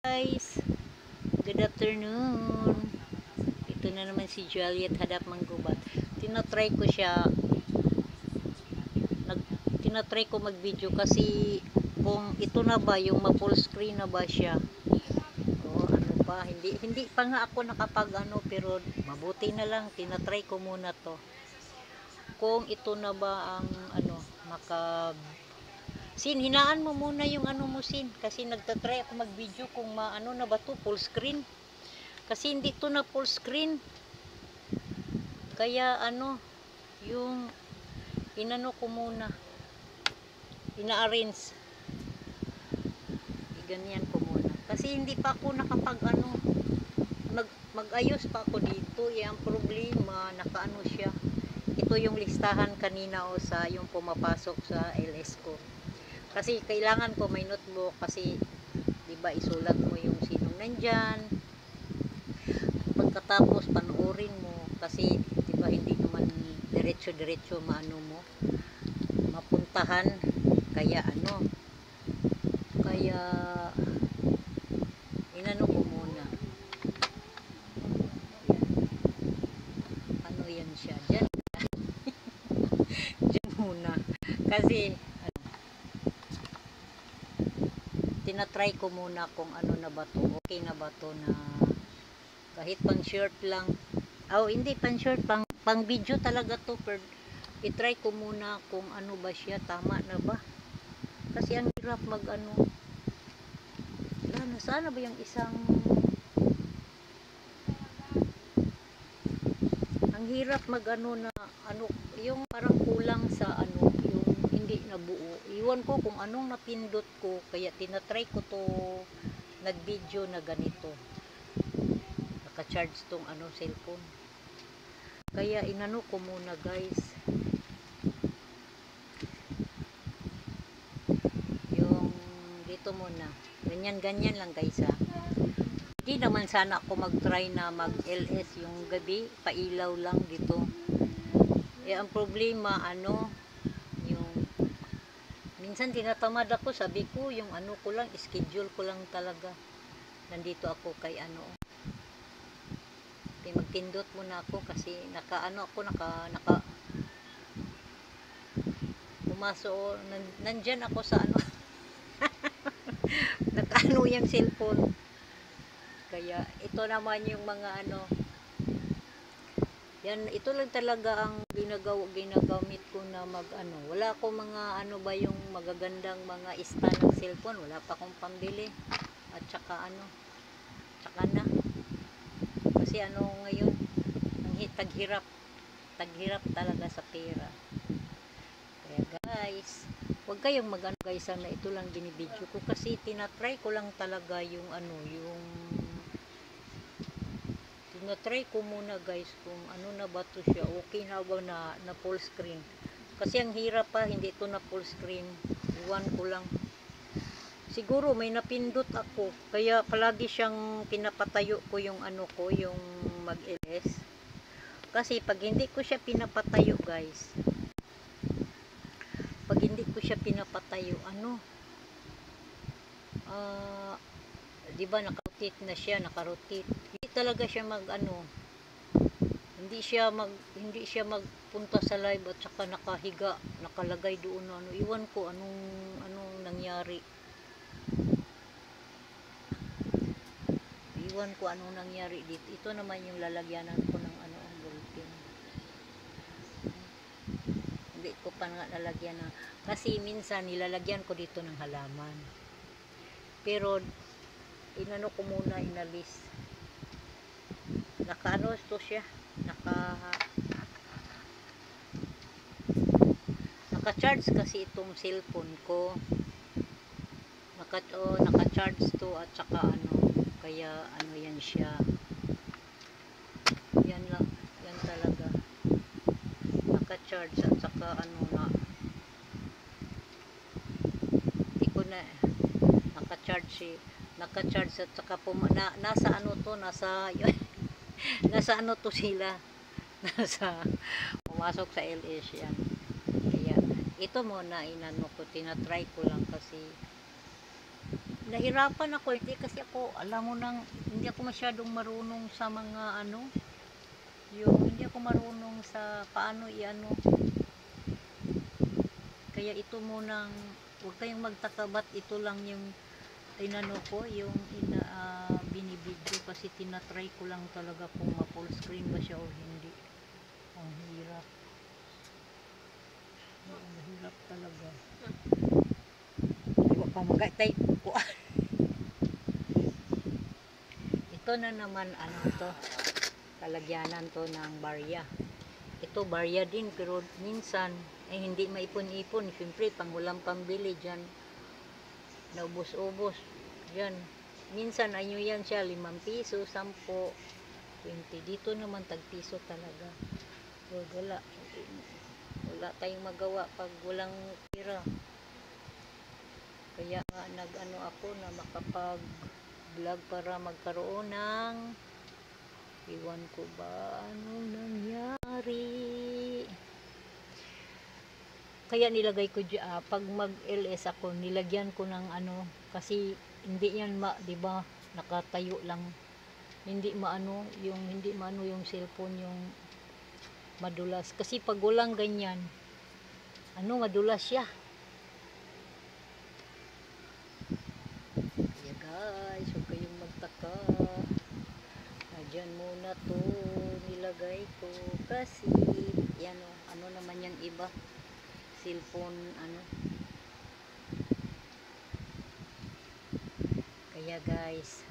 Guys, good afternoon. Ito na naman si Juliet Hadap Manggubat. Tinatry ko siya. Tinatry ko mag-video kasi kung ito na ba yung ma-full screen na ba siya. O ano pa, hindi pa nga ako nakapag pero mabuti na lang tinatry ko muna to. Kung ito na ba ang hinaan mo muna yung mo kasi nagtatry ako mag-video kung na ba to full screen. Kasi hindi to na full screen. Kaya yung ko muna. Ina-arrange. Ganyan ko muna. Kasi hindi pa ako nakapag mag-ayos pa ako dito. Ang problema, siya. Ito yung listahan kanina sa yung pumapasok sa LS ko. Kasi kailangan ko may notebook kasi 'di ba isulat mo yung sinong nandyan. Pagkatapos panoorin mo kasi 'di ba hindi naman diretso-diretso mo mapuntahan kaya inano ko muna yan siya dyan dyan muna kasi tinatry ko muna kung na ba to, okay na ba to na kahit pang short lang hindi pang short, pang video talaga to itry ko muna kung ba siya, tama na ba kasi ang hirap sana ba yung isang ang hirap na yung parang kulang sa yung hindi nabuo. Iwan ko kung anong napindot ko kaya tinatry ko to nag video na ganito. Naka-charge tong cellphone. Kaya inano ko muna guys. Yung dito muna. Ganyan lang guys ha. Hindi naman sana ako mag-try na mag-LS yung gabi, pailaw lang dito. Ang problema yung minsan tinatamad ako, sabi ko yung ko lang, schedule ko lang talaga. Nandito ako kay magpindot muna ako kasi naka pumasok, nandyan ako sa naka yung cellphone. Kaya ito naman yung mga yan, ito lang talaga ang ginagamit ko na wala ko mga ba yung magagandang mga stand ng cellphone, wala pa akong pambili at saka na kasi ngayon ang taghirap talaga sa pera. Kaya guys, huwag kayong guys, sana ito lang binibidyo ko kasi tinatry ko lang talaga yung tinatry ko muna guys kung na ba to siya, okay na ba na full screen kasi ang hirap pa, hindi ito na full screen. Iwan ko lang, siguro may napindot ako kaya palagi siyang pinapatayo ko yung yung mag-LS kasi pag hindi ko siya pinapatayo guys, pag hindi ko siya pinapatayo di ba naka-rotate na siya, naka-rotate, hindi talaga siya hindi siya magpunta sa live at saka nakahiga, nakalagay doon iwan ko anong nangyari, dito. Ito naman yung lalagyanan ko ng ang bulletin. Hindi ko pa nga lalagyan kasi minsan nilalagyan ko dito ng halaman pero ko muna, inalis. Ito siya, naka-charge kasi itong cellphone ko, naka-charge to at saka kaya yan siya, yan lang, yan talaga naka-charge at saka hindi ko na naka-charge at saka nasa nasa sila pumasok sa LS yan. Kaya ito muna tinatry ko lang kasi nahirapan ako, hindi kasi ako, alam mo nang, hindi ako masyadong marunong sa mga ano, yung hindi ako marunong sa paano i-ano. Kaya ito munang, huwag kayong magtaka ba't ito lang yung inano ko, yung binibidyo kasi tinatry ko lang talaga kung ma-full screen ba siya o hindi. Ang hirap. Ang hirap talaga. Ay, wag pa magatay ko. Ito na naman ano to, kalagyanan to ng barya. Ito barya din pero minsan ay hindi maipon-ipon. Siyempre pang walang pambili dyan, naubos-ubos dyan. Minsan ano yan siya, 5 piso, 10, 20. Dito naman tag piso talaga. So, wala tayong magawa pag walang pera. Kaya nag-ano ako na makapag vlog para magkaroon ng, iwan ko ba anong nangyari. Kaya nilagay ko dyan, pag mag LS ako, nilagyan ko ng ano, kasi hindi yan di ba, nakatayo lang. Hindi maano yung cellphone yung madulas. Kasi pag walang ganyan, ano, madulas siya. Kaya guys, huwag kayong magtaka. Diyan muna to nilagay ko kasi yan o, ano naman yung iba cellphone ano. Kaya guys,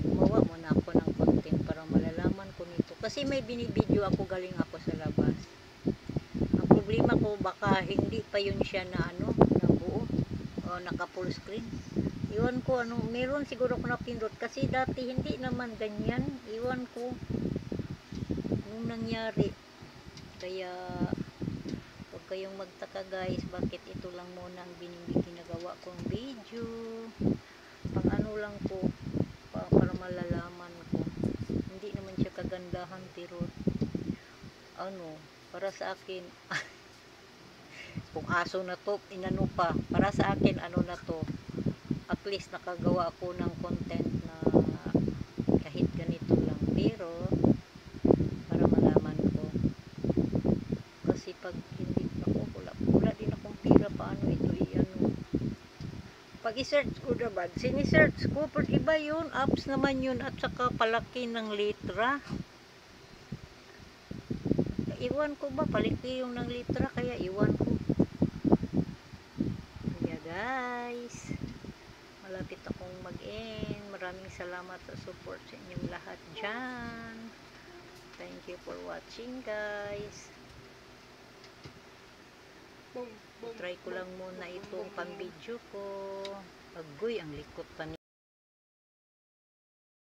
gumawa muna ako ng content para malalaman ko nito kasi may binibideo ako, galing ako sa labas. Ang problema ko baka hindi pa yun siya na ano, na buo o naka full screen. Iwan ko ano, meron siguro ko napindot kasi dati hindi naman ganyan. Iwan ko anong nangyari. Kaya huwag kayong magtaka guys, bakit ito lang muna ang ginagawa kong video. Pang ano lang ko, para malalaman ko. Hindi naman siya kagandahan pero ano, para sa akin kung aso na to, inano pa, para sa akin ano na to, at least nakagawa ako ng content na kahit ganito lang pero para malaman ko. Kasi pag hindi ako, wala din akong pira, paano ito i-ano. Pag i-search ko naman, sini-search ko, pero iba yun, apps naman yun, at saka palaki ng litra. Iwan ko ba, palaki yung ng litra, kaya iwan ko. Kaya guys, malapit akong mag-end. Maraming salamat sa support sa inyong lahat dyan. Thank you for watching guys. Try ko lang muna itong pang-video ko. Agoy, ang likot pa niya.